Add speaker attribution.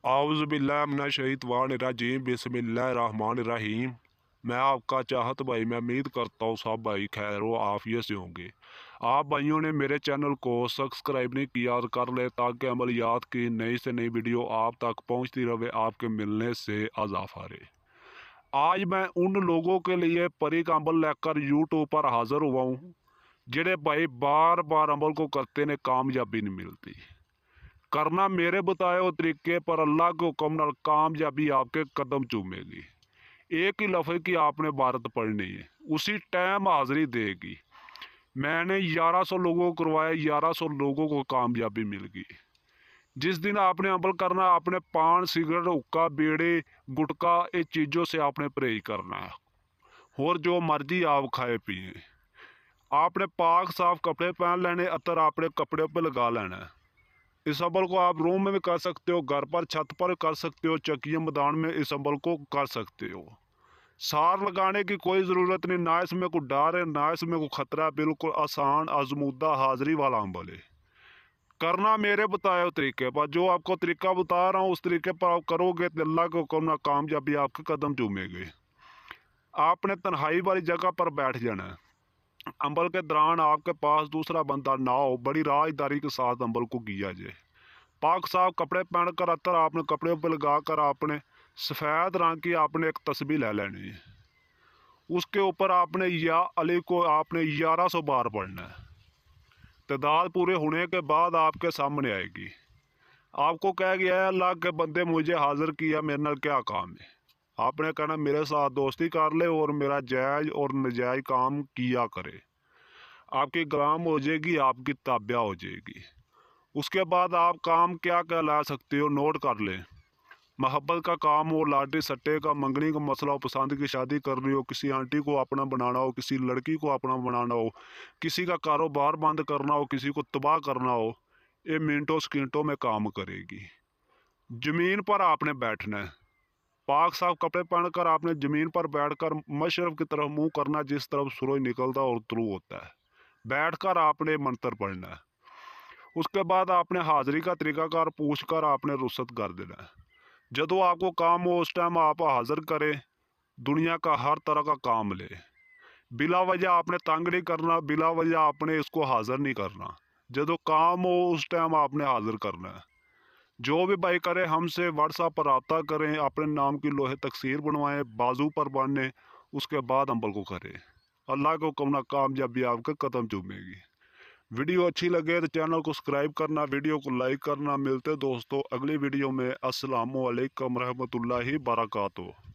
Speaker 1: आउज़ुबिल्लाहिमिनश्शैतानिर्रजीम बिस्मिल्लाहिर्रहमानिर्रहीम। मैं आपका चाहत भाई, मैं उम्मीद करता हूँ सब भाई खैर व आफियत से होंगे। आप भाइयों ने मेरे चैनल को सब्सक्राइब नहीं किया तो कर ले, ताकि अमलियात की नई से नई वीडियो आप तक पहुँचती रहे, आपके मिलने से इजाफा रहे। आज मैं उन लोगों के लिए परी का अमल लेकर यूट्यूब पर हाज़िर हुआ हूँ जिन्हें भाई बार बार अमल को करते ने कामयाबी नहीं मिलती। करना मेरे बताए हुए तरीके पर अल्लाह के हुक्म नाल कामयाबी आपके कदम चूमेगी। एक ही लफ्ज़ की आपने इबारत पढ़नी है, उसी टाइम हाज़िरी देगी। मैंने 1100 लोगों को करवाया, 1100 लोगों को कामयाबी मिल गई। जिस दिन आपने अमल करना, आपने पान, सिगरेट, हुक्का, बीड़ी, गुटखा इन चीज़ों से आपने परहेज करना है और जो मर्जी आप खाए पिए। आपने पाक साफ कपड़े पहन लेने, अतर आपने कपड़े पर लगा लेना है। इस अमल को आप रूम में भी कर सकते हो, घर पर छत पर कर सकते हो, चक्की मैदान में इस अमल को कर सकते हो। सार लगाने की कोई ज़रूरत नहीं, ना इसमें कोई डर है ना इसमें कोई ख़तरा है। बिल्कुल आसान आजमूदा हाज़िरी वाला अमल है। करना मेरे बताए हुए तरीके पर, जो आपको तरीका बता रहा हूँ उस तरीके पर आप करोगे तो अल्लाह के हुक्म नाल कामयाबी आपके कदम चूमेगी। आपने तन्हाई वाली जगह पर बैठ जाना है। अमल के दौरान आपके पास दूसरा बंदा ना हो, बड़ी राजदारी के साथ अमल को किया जाए। पाक साफ कपड़े पहनकर अतर आपने कपड़े पर लगा कर आपने सफ़ेद रंग की आपने एक तस्बीह ले लेनी है। उसके ऊपर आपने या अली को आपने 1100 बार पढ़ना है। तादाद पूरे होने के बाद आपके सामने आएगी। आपको कह गया है अल्लाह के बंदे मुझे हाज़िर किया, मेरे नाल क्या काम है। आपने कहना मेरे साथ दोस्ती कर ले और मेरा जायज़ और नाजायज़ काम किया करे। आपकी गुलाम हो जाएगी, आपकी ताबिया हो जाएगी। उसके बाद आप काम क्या क्या ला सकते हो, नोट कर लें। मोहब्बत का काम हो, लाटरी सट्टे का, मंगनी का मसला हो, पसंद की शादी करनी हो, किसी आंटी को अपना बनाना हो, किसी लड़की को अपना बनाना हो, किसी का कारोबार बंद करना हो, किसी को तबाह करना हो, ये मिनटों सेकंडों में काम करेगी। ज़मीन पर आपने बैठना है। पाक साफ कपड़े पहनकर आपने ज़मीन पर बैठकर मशरक़ की तरफ मुँह करना, जिस तरफ सूरज निकलता और तुलू होता है। बैठकर आपने मंत्र पढ़ना है। उसके बाद आपने हाज़िरी का तरीकाकार पूछ कर आपने रुखसत कर देना है। जदों आपको काम हो उस टाइम आप हाज़िर करें, दुनिया का हर तरह का काम ले। बिला वजह आपने तंग नहीं करना, बिला वजह आपने इसको हाज़िर नहीं करना। जदों काम हो उस टाइम आपने हाज़िर करना है। जो भी भाई करे हमसे व्हाट्सएप पर रब्ता करें, अपने नाम की लोहे तकसीर बनवाएं, बाजू पर बांधें, उसके बाद अमल को करें। अल्लाह को हुक्म नाल कामयाबी आपके कदम चूमेगी। वीडियो अच्छी लगे तो चैनल को सब्सक्राइब करना, वीडियो को लाइक करना। मिलते दोस्तों अगली वीडियो में। अस्सलामु अलैकुम रहमतुल्लाहि बरकातुहू।